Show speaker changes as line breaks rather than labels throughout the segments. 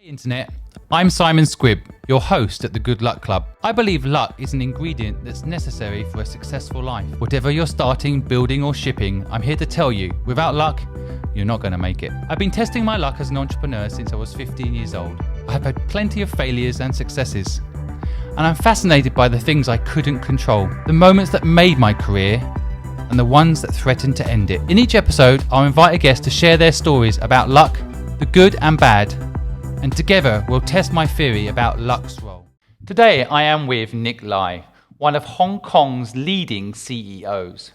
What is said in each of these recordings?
Internet, I'm Simon Squibb, your host at the Good Luck Club. I believe luck is an ingredient that's necessary for a successful life. Whatever you're starting, building or shipping, I'm here to tell you, without luck, you're not going to make it. I've been testing my luck as an entrepreneur since I was 15 years old. I have had plenty of failures and successes. And I'm fascinated by the things I couldn't control, the moments that made my career, and the ones that threatened to end it. In each episode, I'll invite a guest to share their stories about luck, the good and bad, and together we'll test my theory about luck's role. Today I am with NiQ Lai, one of Hong Kong's leading CEOs.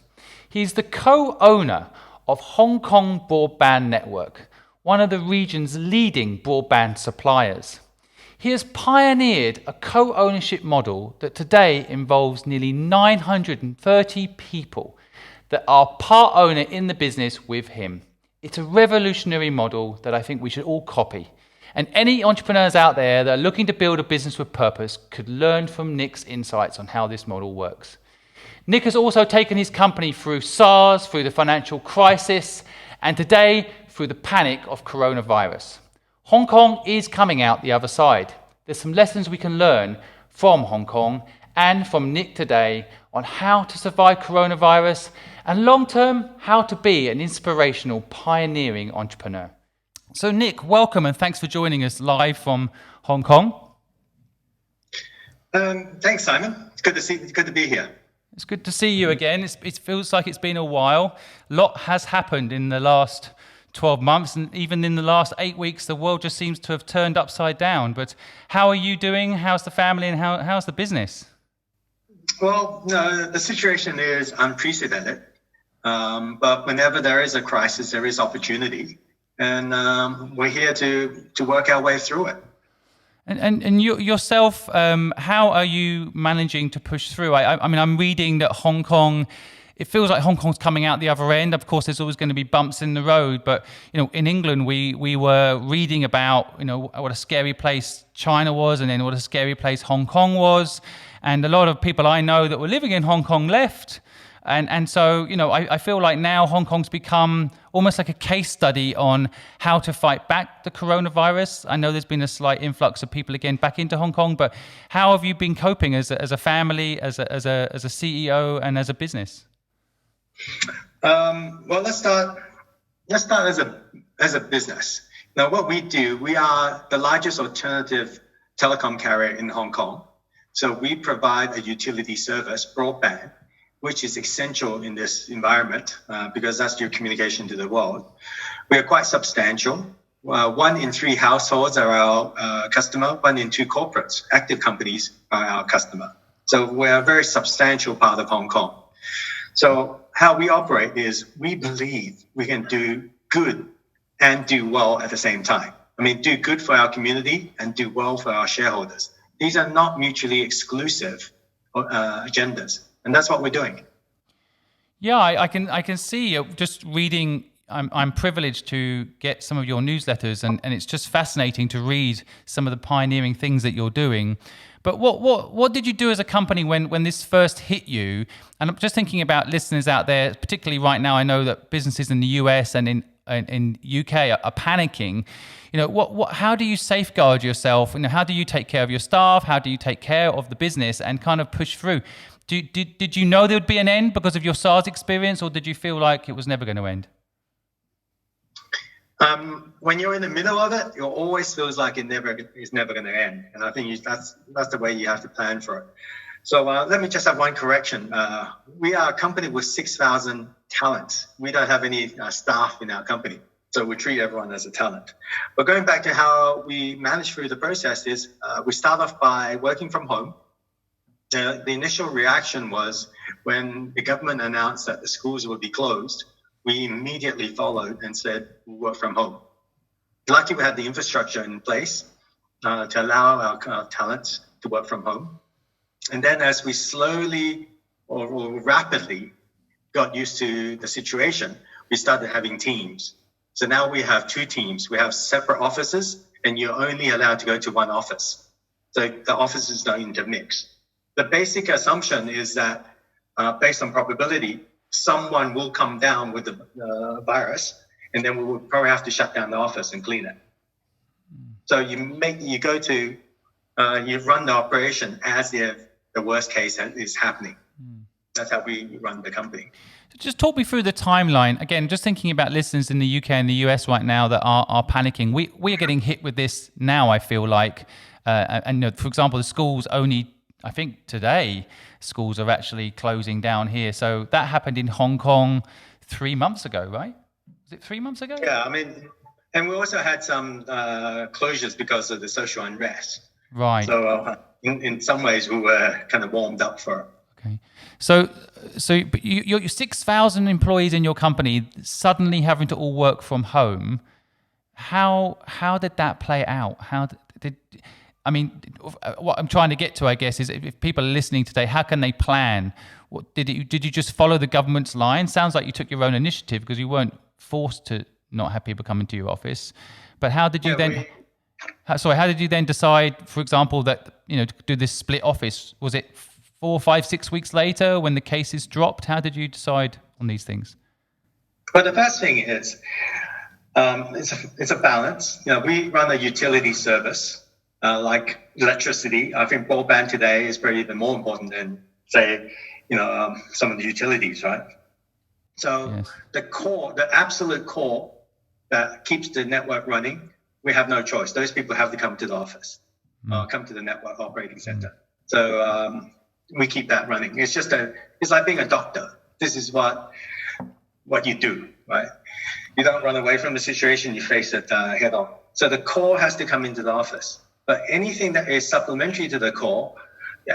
He's the co-owner of Hong Kong Broadband Network, one of the region's leading broadband suppliers. He has pioneered a co-ownership model that today involves nearly 930 people that are part owner in the business with him. It's a revolutionary model that I think we should all copy. And any entrepreneurs out there that are looking to build a business with purpose could learn from NiQ's insights on how this model works. NiQ has also taken his company through SARS, through the financial crisis, and today through the panic of coronavirus. Hong Kong is coming out the other side. There's some lessons we can learn from Hong Kong and from NiQ today on how to survive coronavirus and long-term, how to be an inspirational, pioneering entrepreneur. So NiQ, welcome and thanks for joining us live from Hong Kong.
Thanks, Simon. It's good to be here.
It's good to see you again. It feels like it's been a while. A lot has happened in the last 12 months, and even in the last 8 weeks, the world just seems to have turned upside down. But how are you doing? How's the family and how's the business?
Well, the situation is unprecedented. But whenever there is a crisis, there is opportunity. And we're here to work our way through it.
And yourself, how are you managing to push through? I mean, I'm reading that Hong Kong, it feels like Hong Kong's coming out the other end. Of course, there's always going to be bumps in the road. But, in England, we were reading about, what a scary place China was and then what a scary place Hong Kong was. And a lot of people I know that were living in Hong Kong left. And so, I feel like now Hong Kong's become almost like a case study on how to fight back the coronavirus. I know there's been a slight influx of people again back into Hong Kong, but how have you been coping as a family, as a CEO, and as a business?
Well, let's start as a business. Now, what we do, we are the largest alternative telecom carrier in Hong Kong. So we provide a utility service, broadband, which is essential in this environment because that's your communication to the world. We are quite substantial. 1 in 3 households are our customer. 1 in 2 corporates, active companies, are our customer. So we're a very substantial part of Hong Kong. So how we operate is we believe we can do good and do well at the same time. I mean, do good for our community and do well for our shareholders. These are not mutually exclusive agendas. And that's what we're doing.
Yeah, I can see just reading. I'm privileged to get some of your newsletters, and it's just fascinating to read some of the pioneering things that you're doing. But what did you do as a company when this first hit you? And I'm just thinking about listeners out there, particularly right now. I know that businesses in the US and in UK are panicking. How do you safeguard yourself? How do you take care of your staff? How do you take care of the business and kind of push through? Did you know there would be an end because of your SARS experience, or did you feel like it was never going to end?
When you're in the middle of it, it always feels like it's never going to end. And I think that's the way you have to plan for it. So let me just have one correction. We are a company with 6,000 talents. We don't have any staff in our company. So we treat everyone as a talent. But going back to how we manage through the process is we start off by working from home. The initial reaction was when the government announced that the schools would be closed, we immediately followed and said, we'll work from home. Lucky we had the infrastructure in place to allow our talents to work from home. And then as we slowly or rapidly got used to the situation, we started having teams. So now we have 2 teams. We have separate offices, and you're only allowed to go to one office. So the offices don't intermix. The basic assumption is that based on probability, someone will come down with the virus, and then we will probably have to shut down the office and clean it. So you go to you run the operation as if the worst case is happening. That's how we run the company.
Just talk me through the timeline. Again, just thinking about listeners in the UK and the US right now that are panicking. We are getting hit with this now, I feel like. And for example, the schools only, I think today, schools are actually closing down here. So that happened in Hong Kong 3 months ago, right? Was it 3 months ago?
Yeah, I mean, and we also had some closures because of the social unrest.
Right.
So in some ways, we were kind of warmed up for it.
Okay. So but you're 6,000 employees in your company suddenly having to all work from home. How did that play out? What I'm trying to get to, I guess, is if people are listening today, how can they plan? Did you just follow the government's line? Sounds like you took your own initiative because you weren't forced to not have people come into your office. But how did you how did you then decide, for example, that to do this split office? Was it 4, 5, 6 weeks later when the cases dropped? How did you decide on these things?
Well, the first thing is it's a balance. We run a utility service like electricity. I think broadband today is probably even more important than, say, some of the utilities, right? So yes. The absolute core that keeps the network running, we have no choice. Those people have to come to the office, come to the network operating center. So we keep that running. It's like being a doctor. This is what you do, right? You don't run away from the situation, you face it head on. So the core has to come into the office. But anything that is supplementary to the core,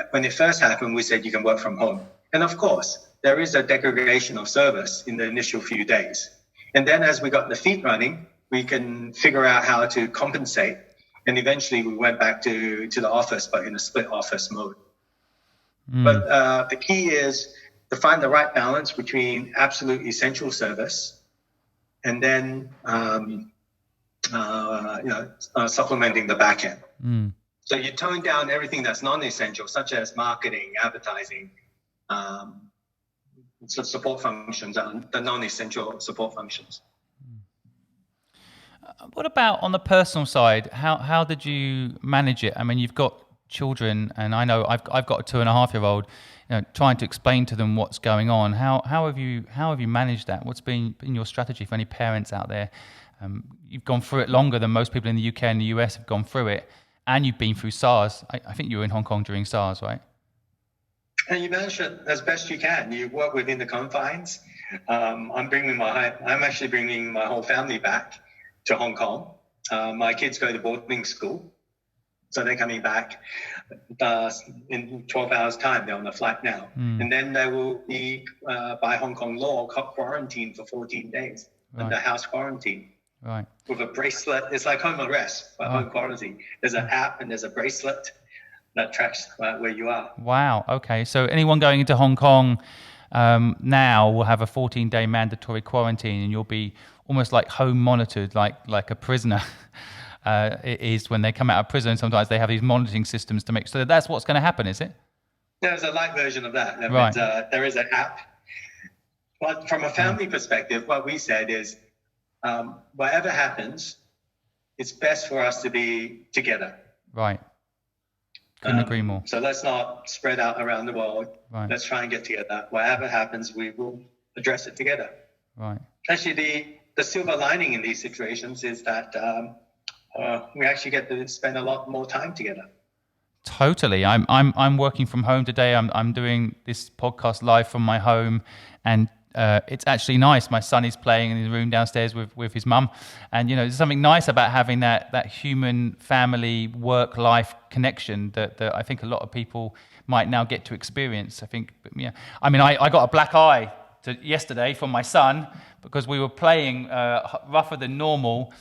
when it first happened, we said you can work from home. And of course, there is a degradation of service in the initial few days. And then as we got the feet running, we can figure out how to compensate. And eventually we went back to the office, but in a split office mode. But the key is to find the right balance between absolute essential service and then supplementing the back end. So you tone down everything that's non-essential, such as marketing, advertising, support functions, the non-essential support functions.
What about on the personal side? How did you manage it? I mean, you've got children, and I know I've got a 2.5-year-old. Trying to explain to them what's going on. How have you managed that? What's been your strategy for any parents out there? You've gone through it longer than most people in the UK and the US have gone through it, and you've been through SARS. I think you were in Hong Kong during SARS, right?
And you manage it as best you can. You work within the confines. I'm actually bringing my whole family back to Hong Kong. My kids go to boarding school. So they're coming back in 12 hours' time. They're on the flight now. And then they will be, by Hong Kong law, quarantined for 14 days under house quarantine. Right. With a bracelet. It's like home arrest, but home quarantine. There's an app and there's a bracelet that tracks where you are.
Wow. Okay. So anyone going into Hong Kong now will have a 14-day mandatory quarantine, and you'll be almost like home monitored, like a prisoner. It is when they come out of prison. Sometimes they have these monitoring systems to make sure that's what's going to happen, is it?
There's a light version of that.
Right.
There is an app. But from a family perspective, what we said is, whatever happens, it's best for us to be together.
Right. Couldn't agree more.
So let's not spread out around the world.
Right.
Let's try and get together. Whatever happens, we will address it together.
Right.
Actually, the silver lining in these situations is that we actually get to spend a lot more time together.
Totally. I'm working from home today. I'm doing this podcast live from my home, and it's actually nice. My son is playing in the room downstairs with his mum, and there's something nice about having that human family work life connection that I think a lot of people might now get to experience. I think, I got a black eye yesterday from my son because we were playing rougher than normal.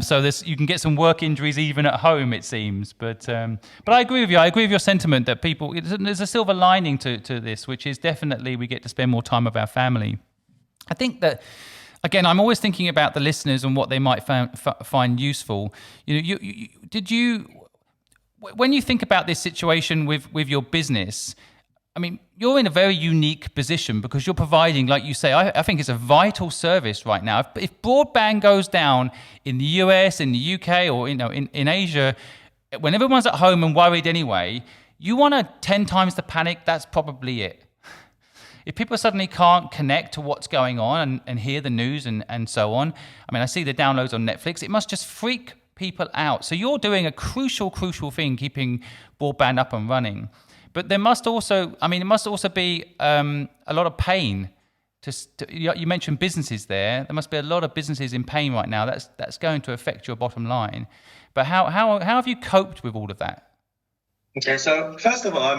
So you can get some work injuries even at home, it seems. But I agree with you. I agree with your sentiment that there's a silver lining to this, which is definitely we get to spend more time with our family. I think that, again, I'm always thinking about the listeners and what they might find useful. When you think about this situation with your business, I mean, you're in a very unique position because you're providing, like you say, I think it's a vital service right now. If broadband goes down in the US, in the UK, or in Asia, when everyone's at home and worried anyway, you want to 10 times the panic, that's probably it. If people suddenly can't connect to what's going on and hear the news and so on, I mean, I see the downloads on Netflix, it must just freak people out. So you're doing a crucial thing, keeping broadband up and running. But there must also, it must also be a lot of pain. You mentioned businesses there. There must be a lot of businesses in pain right now. That's going to affect your bottom line. But how have you coped with all of that?
Okay, so first of all,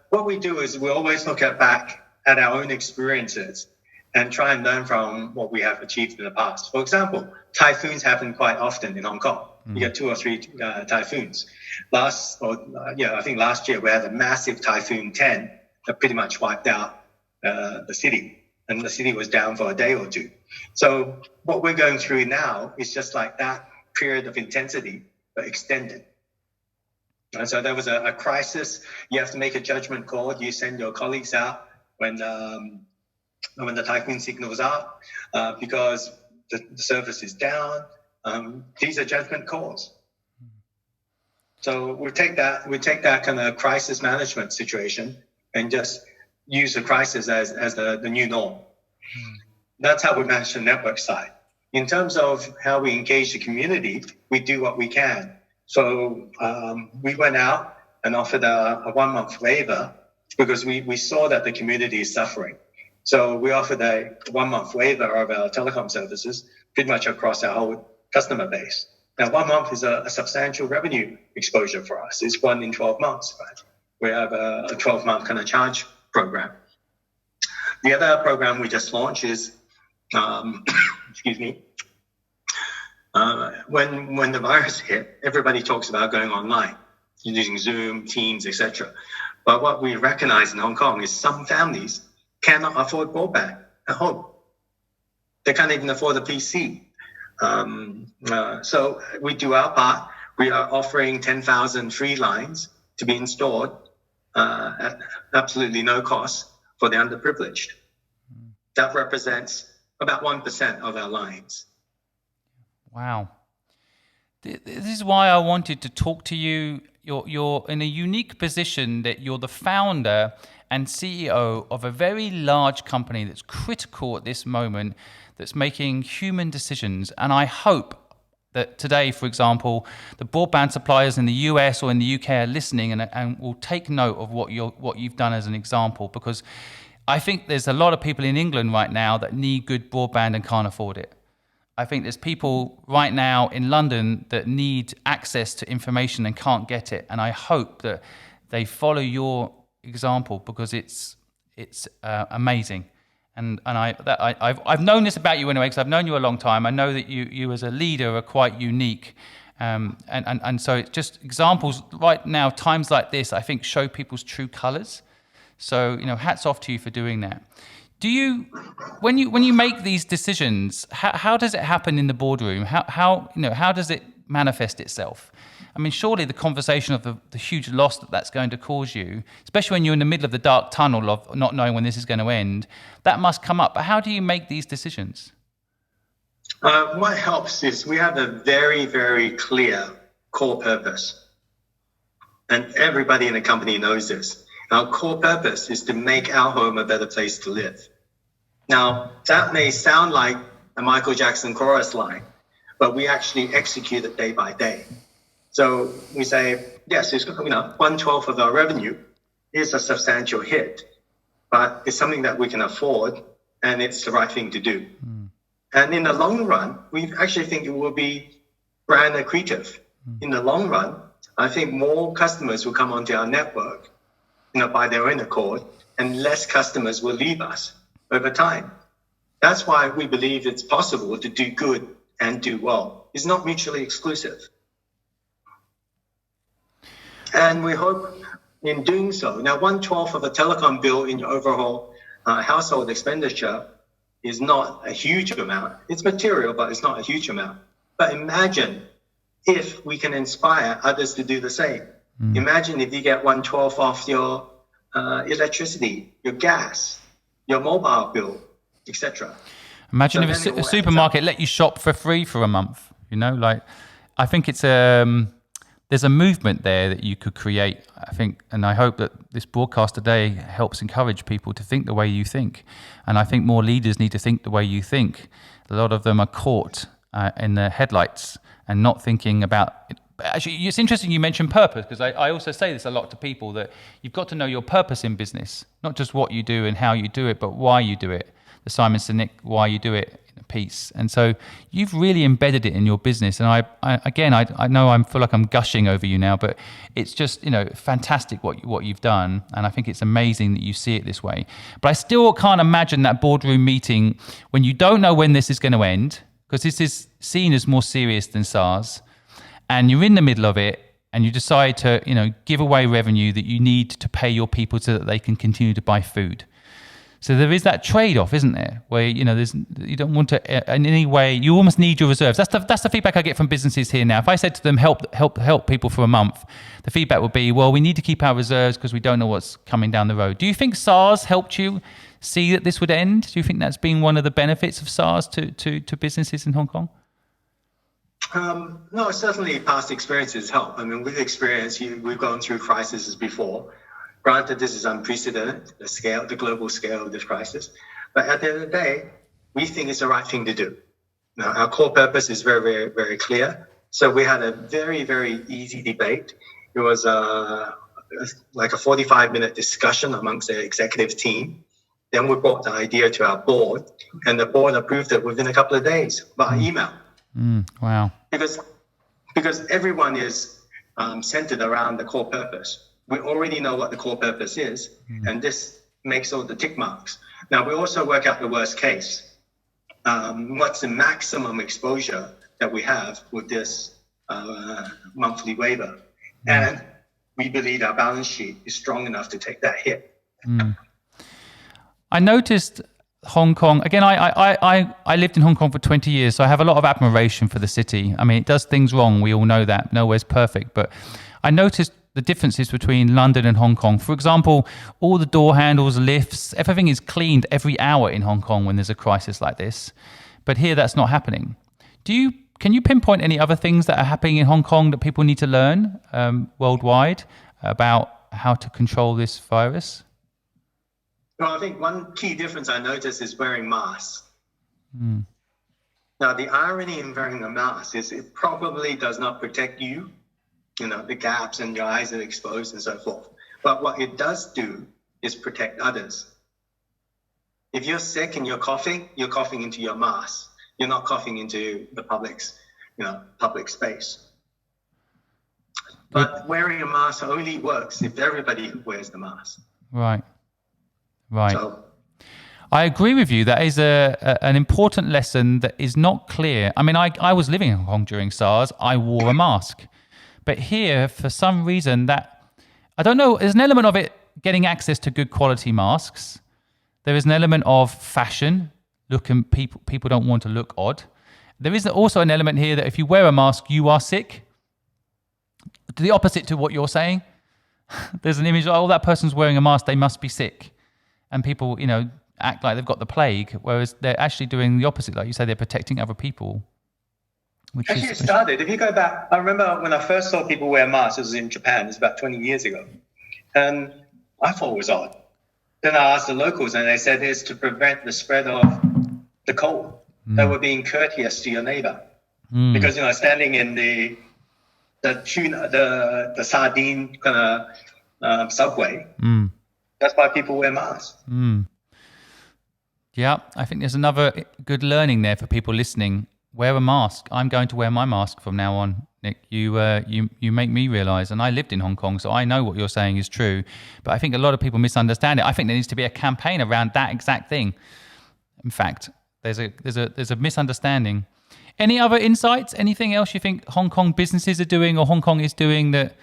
what we do is we always look back at our own experiences and try and learn from what we have achieved in the past. For example, typhoons happen quite often in Hong Kong. You get 2 or 3 typhoons. I think last year we had a massive Typhoon 10 that pretty much wiped out the city, and the city was down for a day or two. So what we're going through now is just like that period of intensity, but extended. And so there was a crisis. You have to make a judgment call. You send your colleagues out when the typhoon signals out because the service is down. These are judgment calls. So we take that kind of crisis management situation and just use the crisis as the new norm. That's how we manage the network side. In terms of how we engage the community, we do what we can. So we went out and offered a 1-month waiver because we saw that the community is suffering. So we offered a 1-month waiver of our telecom services pretty much across our whole customer base. Now, 1 month is a substantial revenue exposure for us. It's 1 in 12 months, right? We have a 12-month kind of charge program. The other program we just launched is, when the virus hit, everybody talks about going online, using Zoom, Teams, etc. But what we recognize in Hong Kong is some families cannot afford broadband at home. They can't even afford a PC. So we do our part. We are offering 10,000 free lines to be installed at absolutely no cost for the underprivileged. That represents about 1% of our lines.
Wow. This is why I wanted to talk to you. You're in a unique position that you're the founder and CEO of a very large company that's critical at this moment, that's making human decisions. And I hope that today, for example, the broadband suppliers in the US or in the UK are listening and will take note of what you've done as an example, because I think there's a lot of people in England right now that need good broadband and can't afford it. I think there's people right now in London that need access to information and can't get it. And I hope that they follow your example, because it's amazing. And I've known this about you anyway, because I've known you a long time. I know that you as a leader are quite unique. And so it's just examples right now, times like this, I think show people's true colors. So, hats off to you for doing that. Do you, when you make these decisions, how does it happen in the boardroom? How does it manifest itself? I mean, surely the conversation of the huge loss that's going to cause you, especially when you're in the middle of the dark tunnel of not knowing when this is going to end, that must come up. But how do you make these decisions?
What helps is we have a very, very clear core purpose. And everybody in the company knows this. Our core purpose is to make our home a better place to live. Now, that may sound like a Michael Jackson chorus line, but we actually execute it day by day. So we say, yes, it's 1/12 of our revenue is a substantial hit, but it's something that we can afford, and it's the right thing to do. And in the long run, we actually think it will be brand accretive. In the long run, I think more customers will come onto our network, by their own accord, and less customers will leave us over time. That's why we believe it's possible to do good and do well. It's not mutually exclusive. And we hope in doing so. Now, 1/12 of a telecom bill in your overall household expenditure is not a huge amount. It's material, but it's not a huge amount. But imagine if we can inspire others to do the same. Imagine if you get 1/12 off your electricity, your gas, your mobile bill, etc.
Imagine if a supermarket let you shop for free for a month. I think it's there's a movement there that you could create. I think, and I hope that this broadcast today helps encourage people to think the way you think. And I think more leaders need to think the way you think. A lot of them are caught in the headlights and not thinking about it. Actually, it's interesting you mentioned purpose, because I also say this a lot to people, that you've got to know your purpose in business, not just what you do and how you do it, but why you do it. The Simon Sinek, why you do it piece. And so you've really embedded it in your business. And I know I feel like I'm gushing over you now, but it's just, fantastic what you've done. And I think it's amazing that you see it this way. But I still can't imagine that boardroom meeting when you don't know when this is going to end, because this is seen as more serious than SARS. And you're in the middle of it, and you decide to, give away revenue that you need to pay your people so that they can continue to buy food. So there is that trade-off, isn't there? Where you don't want to in any way. You almost need your reserves. That's the feedback I get from businesses here now. If I said to them, help people for a month, the feedback would be, well, we need to keep our reserves because we don't know what's coming down the road. Do you think SARS helped you see that this would end? Do you think that's been one of the benefits of SARS to businesses in Hong Kong?
No, certainly past experiences help. I mean, we've gone through crises before. Granted, this is unprecedented, the global scale of this crisis. But at the end of the day, we think it's the right thing to do. Now, our core purpose is very, very, very clear. So we had a very, very easy debate. It was like a 45-minute discussion amongst the executive team. Then we brought the idea to our board, and the board approved it within a couple of days by email.
Wow.
Because everyone is centered around the core purpose. We already know what the core purpose is, and this makes all the tick marks. Now, we also work out the worst case. What's the maximum exposure that we have with this monthly waiver? And we believe our balance sheet is strong enough to take that hit.
I noticed Hong Kong, again, I lived in Hong Kong for 20 years, so I have a lot of admiration for the city. I mean, it does things wrong. We all know that. Nowhere's perfect. But I noticed the differences between London and Hong Kong. For example, all the door handles, lifts, everything is cleaned every hour in Hong Kong when there's a crisis like this. But here, that's not happening. Can you pinpoint any other things that are happening in Hong Kong that people need to learn worldwide about how to control this virus?
Well, I think one key difference I noticed is wearing masks. Now, the irony in wearing a mask is it probably does not protect you. The gaps in your eyes are exposed and so forth. But what it does do is protect others. If you're sick and you're coughing into your mask. You're not coughing into the public space. But wearing a mask only works if everybody wears the mask.
Right.
So,
I agree with you. That is an important lesson that is not clear. I mean, I was living in Hong Kong during SARS. I wore a mask. But here, for some reason, I don't know, there's an element of it getting access to good quality masks. There is an element of fashion. People don't want to look odd. There is also an element here that if you wear a mask, you are sick. The opposite to what you're saying. There's an image, that person's wearing a mask, they must be sick. And people, act like they've got the plague, whereas they're actually doing the opposite. Like you say, they're protecting other people.
Actually, it started. If you go back, I remember when I first saw people wear masks, it was in Japan. It was about 20 years ago. And I thought it was odd. Then I asked the locals, and they said it's to prevent the spread of the cold. They were being courteous to your neighbor. Because, standing in the sardine kind of subway, that's why people wear masks.
Yeah, I think there's another good learning there for people listening. Wear a mask. I'm going to wear my mask from now on, Nick. You make me realise, and I lived in Hong Kong, so I know what you're saying is true. But I think a lot of people misunderstand it. I think there needs to be a campaign around that exact thing. In fact, there's a misunderstanding. Any other insights? Anything else you think Hong Kong businesses are doing or Hong Kong is doing that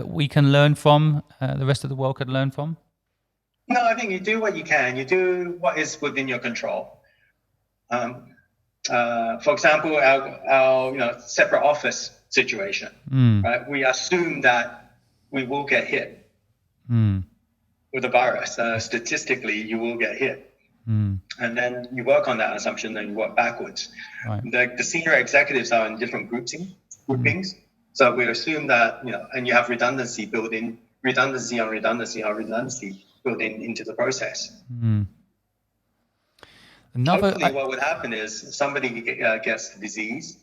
we can learn from, the rest of the world could learn from?
No, I think you do what you can. You do what is within your control. For example, our separate office situation, right? We assume that we will get hit. with a virus, statistically, you will get hit. And then you work on that assumption, then you work backwards.
Right.
The senior executives are in different groupings. So we assume that, and you have redundancy built in, redundancy on redundancy on redundancy built into the process. Hopefully what would happen is somebody gets the disease,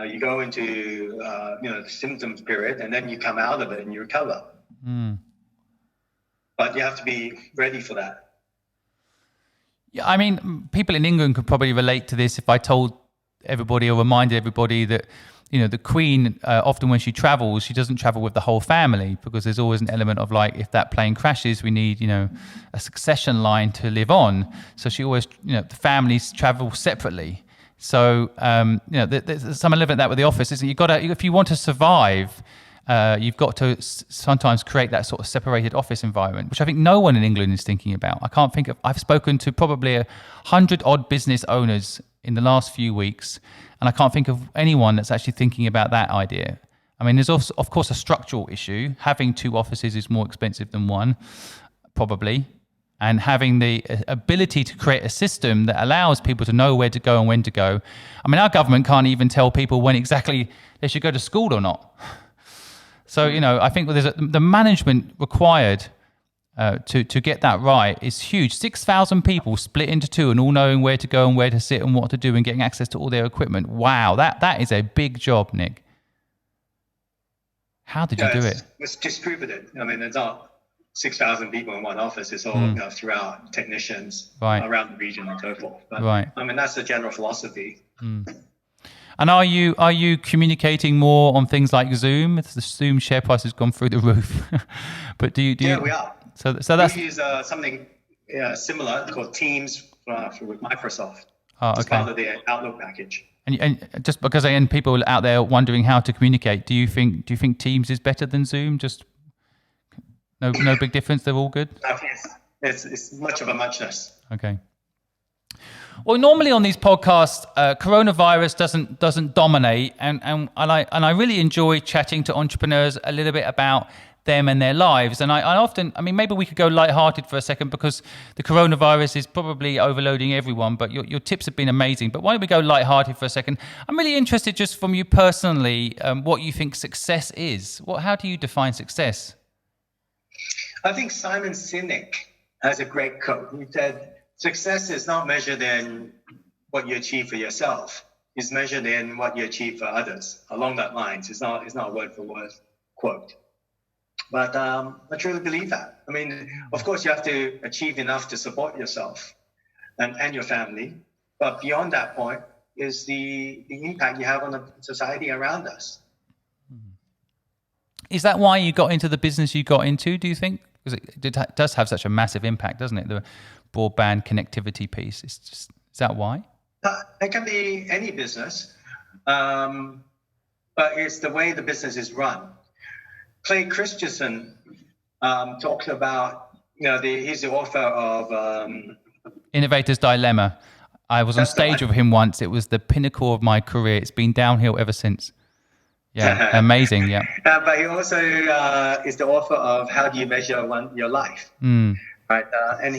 you go into the symptoms period, and then you come out of it and you recover. But you have to be ready for that.
Yeah, I mean, people in England could probably relate to this if I told everybody or reminded everybody that, the Queen, often when she travels, she doesn't travel with the whole family, because there's always an element of like, if that plane crashes, we need, a succession line to live on. So she always, the families travel separately. So, there's some element of that with the office, isn't it? If you want to survive, you've got to sometimes create that sort of separated office environment, which I think no one in England is thinking about. I've spoken to probably 100 odd business owners in the last few weeks, and I can't think of anyone that's actually thinking about that idea. I mean, there's also, of course, a structural issue. Having 2 offices is more expensive than 1, probably. And having the ability to create a system that allows people to know where to go and when to go. I mean, our government can't even tell people when exactly they should go to school or not. So, I think there's the management required to get that right is huge. 6,000 people split into 2 and all knowing where to go and where to sit and what to do and getting access to all their equipment. Wow, that is a big job, Nick. How did you do it?
It's distributed. I mean, it's not 6,000 people in one office. It's all throughout technicians around the region and so forth. But, I mean, that's the general philosophy.
And are you communicating more on things like Zoom? The Zoom share price has gone through the roof. But do you? Yeah,
we are.
So that's.
We use something similar called Teams with Microsoft.
Oh, okay.
It's part of the Outlook package.
And just because people out there wondering how to communicate, do you think Teams is better than Zoom? Just no big difference. They're all good.
It's much of a muchness.
Okay. Well, normally on these podcasts, coronavirus doesn't dominate, and I really enjoy chatting to entrepreneurs a little bit about them and their lives. And I often, maybe we could go lighthearted for a second, because the coronavirus is probably overloading everyone, but your tips have been amazing. But why don't we go lighthearted for a second? I'm really interested just from you personally, what you think success is. How do you define success?
I think Simon Sinek has a great quote. He said, success is not measured in what you achieve for yourself. It's measured in what you achieve for others. Along that lines, it's not a word for word quote. But I truly believe that. I mean, of course, you have to achieve enough to support yourself and your family. But beyond that point is the impact you have on the society around us.
Is that why you got into the business you got into, do you think? Because it does have such a massive impact, doesn't it? The broadband connectivity piece. Is that why?
It can be any business, but it's the way the business is run. Clay Christensen talks about, he's the author of
Innovator's Dilemma. I was on stage with him once. It was the pinnacle of my career. It's been downhill ever since. Yeah, amazing. Yeah.
But he also is the author of How Do You Measure Your Life? Right. And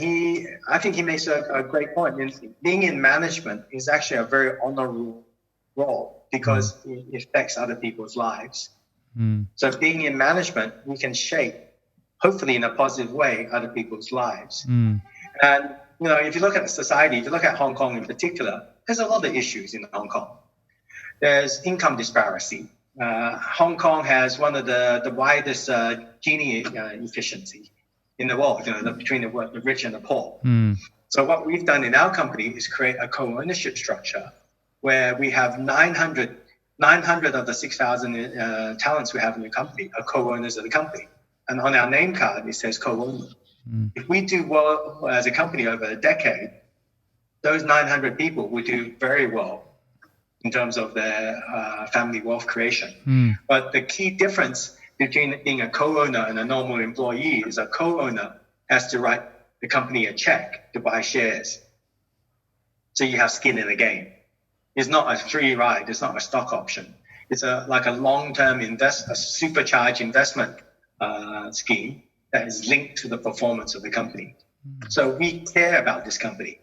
I think he makes a great point. Being in management is actually a very honorable role, because it affects other people's lives. So being in management, we can shape, hopefully in a positive way, other people's lives. And, if you look at the society, if you look at Hong Kong in particular, there's a lot of issues in Hong Kong. There's income disparity. Hong Kong has one of the widest Gini efficiency in the world, between the rich and the poor. So what we've done in our company is create a co-ownership structure where we have 900 of the 6,000 talents we have in the company are co-owners of the company. And on our name card, it says co-owner. If we do well as a company over a decade, those 900 people will do very well in terms of their family wealth creation. But the key difference between being a co-owner and a normal employee is a co-owner has to write the company a check to buy shares. So you have skin in the game. It's not a free ride. It's not a stock option. It's like a long-term a supercharged investment scheme that is linked to the performance of the company. So we care about this company.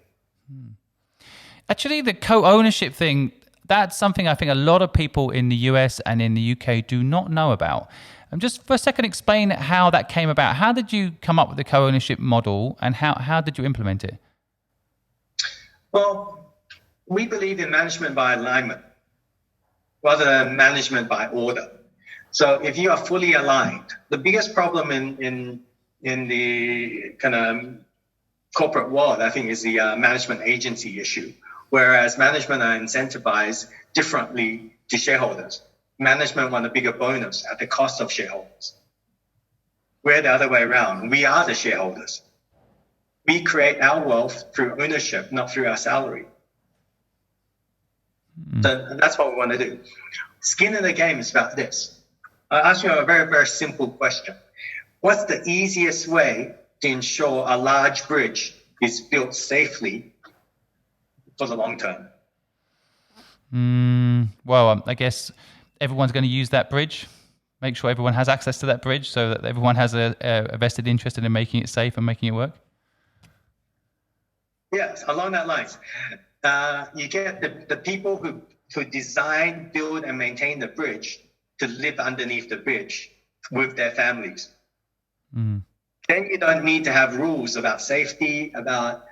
Actually, the co-ownership thing, that's something I think a lot of people in the US and in the UK do not know about. Just for a second, explain how that came about. How did you come up with the co-ownership model, and how did you implement it?
Well, we believe in management by alignment rather than management by order. So if you are fully aligned, the biggest problem in the kind of corporate world, I think, is the management agency issue, whereas management are incentivized differently to shareholders. Management want a bigger bonus at the cost of shareholders. We're the other way around. We are the shareholders. We create our wealth through ownership, not through our salary. So that's what we want to do. Skin in the game is about this. I'll ask you a very, very simple question. What's the easiest way to ensure a large bridge is built safely for the long term?
Well, I guess everyone's going to use that bridge. Make sure everyone has access to that bridge so that everyone has a vested interest in making it safe and making it work.
Yes, along that lines. You get the people who design, build, and maintain the bridge to live underneath the bridge with their families. Then you don't need to have rules about safety, about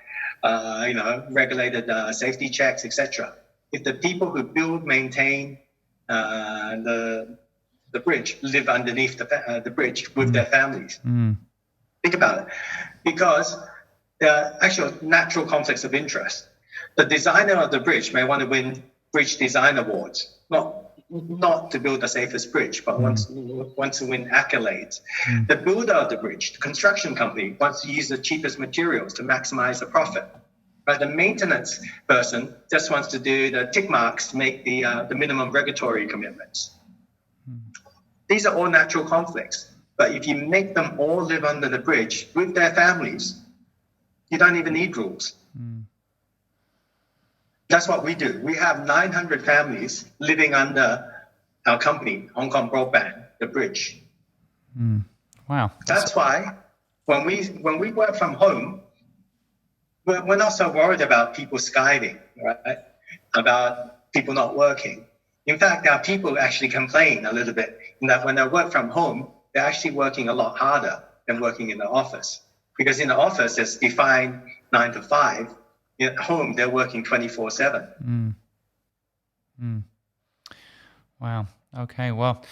regulated safety checks, etc. If the people who build, maintain the bridge live underneath the bridge with their families, think about it, because there are actual natural conflicts of interest. The designer of the bridge may want to win bridge design awards, not to build the safest bridge, but wants to win accolades. The builder of the bridge, the construction company, wants to use the cheapest materials to maximize the profit. But the maintenance person just wants to do the tick marks to make the minimum regulatory commitments. These are all natural conflicts. But if you make them all live under the bridge with their families, you don't even need rules. That's what we do. We have 900 families living under our company, Hong Kong Broadband, the bridge.
Wow.
That's why when we work from home, we're not so worried about people skiving, right? About people not working. In fact, our people actually complain a little bit in that when they work from home, they're actually working a lot harder than working in the office. Because in the office, it's defined 9 to 5. At home, they're working 24/7.
Wow. Okay. Well,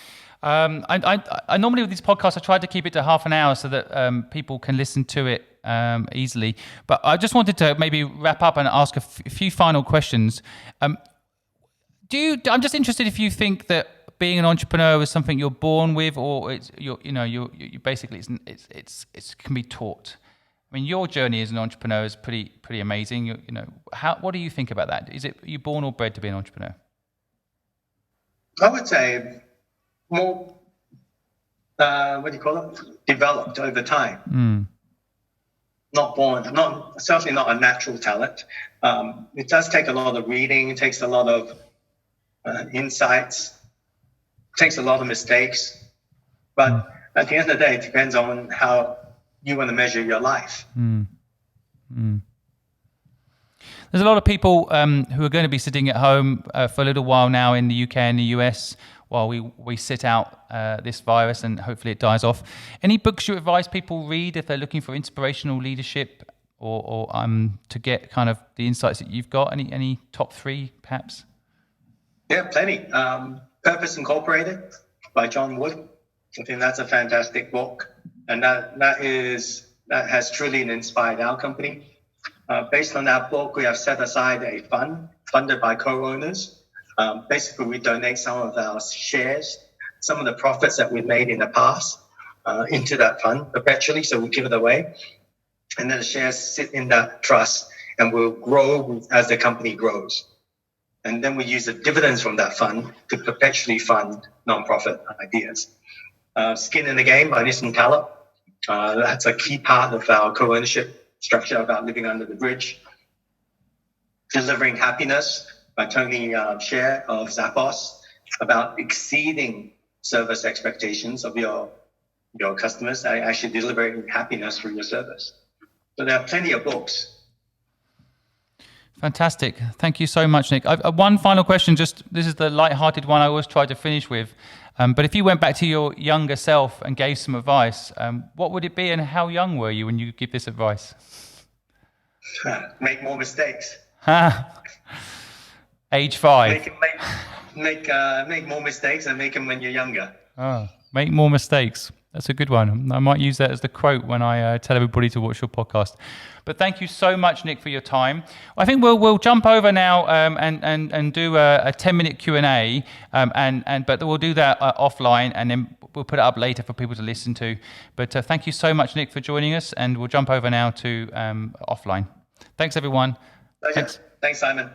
I normally with these podcasts, I try to keep it to half an hour so that people can listen to it easily. But I just wanted to maybe wrap up and ask a few final questions. I'm just interested if you think that being an entrepreneur is something you're born with, or you basically it can be taught. I mean, your journey as an entrepreneur is pretty amazing. What do you think about that? Is it you born or bred to be an entrepreneur?
I would say more, developed over time. Not born, certainly not a natural talent. It does take a lot of reading. It takes a lot of insights. It takes a lot of mistakes. But at the end of the day, it depends on how you want to measure your life.
There's a lot of people who are going to be sitting at home for a little while now in the UK and the US while we sit out this virus and hopefully it dies off. Any books you advise people read if they're looking for inspirational leadership or to get kind of the insights that you've got? Any top 3 perhaps?
Yeah, plenty. Purpose Incorporated by John Wood. I think that's a fantastic book. And that has truly inspired our company. Based on that book, we have set aside a fund funded by co-owners. Basically, we donate some of our shares, some of the profits that we've made in the past into that fund perpetually. So we give it away. And then the shares sit in that trust and will grow as the company grows. And then we use the dividends from that fund to perpetually fund nonprofit ideas. Skin in the Game by Nissan Taleb. That's a key part of our co-ownership structure about living under the bridge. Delivering Happiness by Tony Hsieh of Zappos, about exceeding service expectations of your your customers, actually delivering happiness through your service. So there are plenty of books.
Fantastic. Thank you so much, Nick. One final question, this is the light-hearted one I always try to finish with. But if you went back to your younger self and gave some advice, what would it be and how young were you when you give this advice?
Make more mistakes.
Age 5.
Make more mistakes and make them when you're younger.
Oh, make more mistakes. That's a good one. I might use that as the quote when I tell everybody to watch your podcast. But thank you so much, Nick, for your time. I think we'll jump over now and do a 10-minute Q&A, but we'll do that offline, and then we'll put it up later for people to listen to. But thank you so much, Nick, for joining us, and we'll jump over now to offline. Thanks, everyone.
Pleasure. Thanks, Simon.